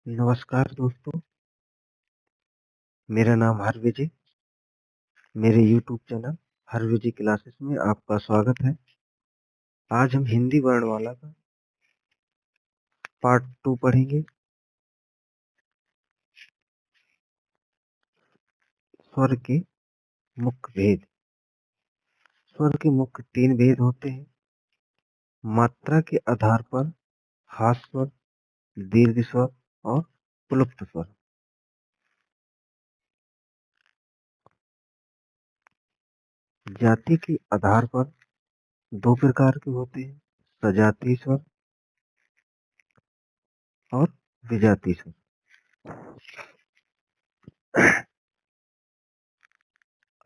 नमस्कार दोस्तों, मेरा नाम हरविजय। मेरे YouTube चैनल हरविजय क्लासेस में आपका स्वागत है। आज हम हिंदी वर्णमाला का पार्ट 2 पढ़ेंगे। स्वर के मुख्य भेद। स्वर के मुख्य 3 भेद होते हैं। मात्रा के आधार पर हास स्वर, दीर्घ स्वर और प्लुप्त स्वर। जाति के आधार पर 2 प्रकार के होते हैं, सजातीय स्वर और विजातीय स्वर।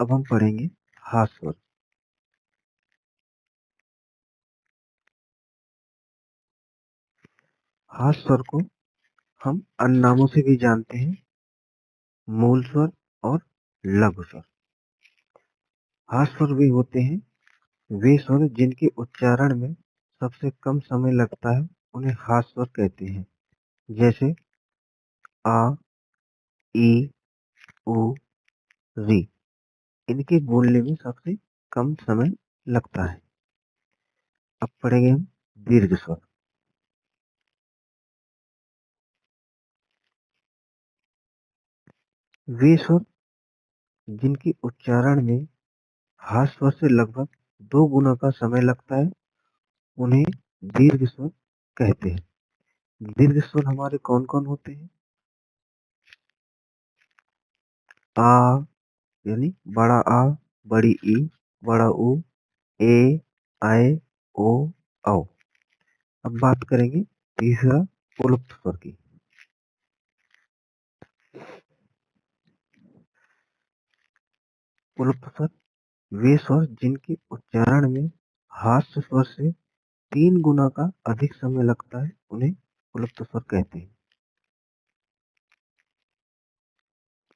अब हम पढ़ेंगे हास स्वर। हास स्वर को हम अन्य नामों से भी जानते हैं, मूल स्वर और लघु स्वर। हास स्वर वे होते हैं, वे स्वर जिनके उच्चारण में सबसे कम समय लगता है, उन्हें हास स्वर कहते हैं। जैसे आ, ई, उ, री। इनके बोलने में सबसे कम समय लगता है। अब पढ़ेंगे हम दीर्घ स्वर। वे स्वर जिनके उच्चारण में हास स्वर से लगभग 2 गुना का समय लगता है, उन्हें दीर्घ स्वर कहते हैं। दीर्घ स्वर हमारे कौन कौन होते हैं? आ यानी बड़ा आ, बड़ी ई, बड़ा ऊ, ए, आए, ओ, औ। अब बात करेंगे तीसरा प्लुप्त स्वर की। प्लुप्त स्वर वे स्वर जिनके उच्चारण में हास्य स्वर से 3 गुना का अधिक समय लगता है, उन्हें प्लुप्त स्वर कहते हैं।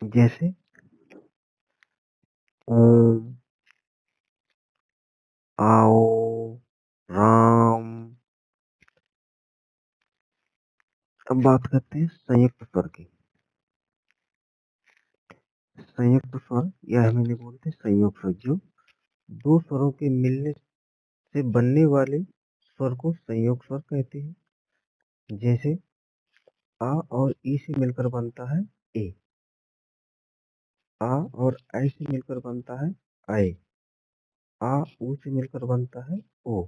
जैसे ओम, आओ, राम। अब बात करते हैं संयुक्त स्वर की। संयुक्त स्वर या हम इन्हें बोलते हैं संयोग स्वर, जो 2 स्वरों के मिलने से बनने वाले स्वर को संयोग स्वर कहते हैं। जैसे आ और ई से मिलकर बनता है ए, आ और ऐ से मिलकर बनता है आए, आ ऊ से मिलकर बनता है ओ,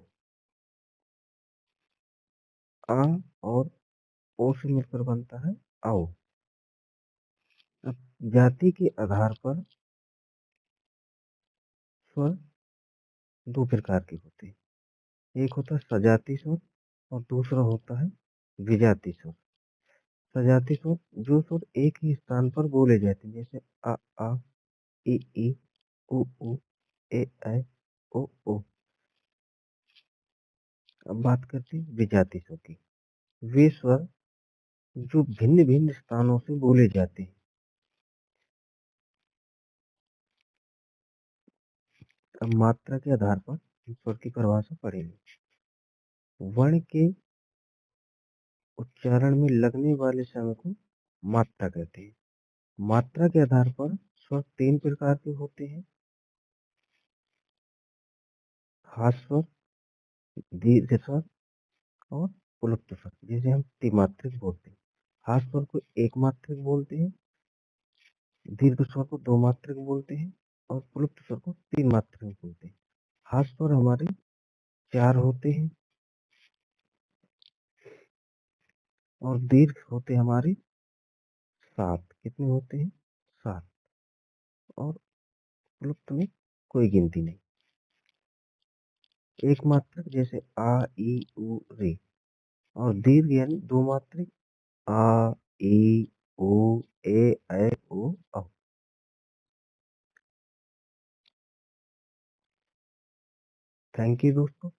आ और ओ से मिलकर बनता है आओ। अब जाति के आधार पर स्वर 2 प्रकार के होते हैं। एक होता है सजाती स्वर और दूसरा होता है विजाती स्वर। सजाती स्वर जो स्वर एक ही स्थान पर बोले जाते हैं, जैसे आ, ई, उ, ए, ऐ, ओ। अब बात करते हैं विजाती स्वर की। वे स्वर जो भिन्न भिन्न स्थानों से बोले जाते हैं। अब मात्रा के आधार पर स्वर की परिभाषा पढ़ेंगे। वर्ण के उच्चारण में लगने वाले समय को मात्रा कहते हैं। मात्रा के आधार पर स्वर 3 प्रकार के होते हैं, हास स्वर, दीर्घ स्वर और प्लुप्त स्वर, जिसे हम त्रिमात्रिक बोलते हैं। हास स्वर को एक मात्रिक बोलते हैं, दीर्घ स्वर को 2 मात्रिक बोलते हैं और प्लुप्त स्वर को 3 मात्रिक बोलते हैं। हास स्वर हमारे 4 होते हैं और दीर्घ होते हमारे 7। कितने होते हैं? 7। और प्लुप्त में कोई गिनती नहीं। एक मात्रक जैसे आ, ई, उ, रे। और दीर्घ यानी 2 मात्रिक आ, ई, उ, ए, ऐ, ओ, औ। थैंक यू दोस्तों।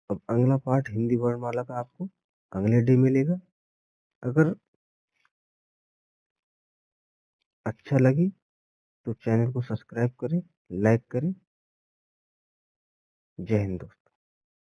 अब अगला पार्ट हिंदी वर्णमाला का आपको अगले डे मिलेगा। अगर अच्छा लगे तो चैनल को सब्सक्राइब करें, लाइक करें। जय हिंद दोस्तों।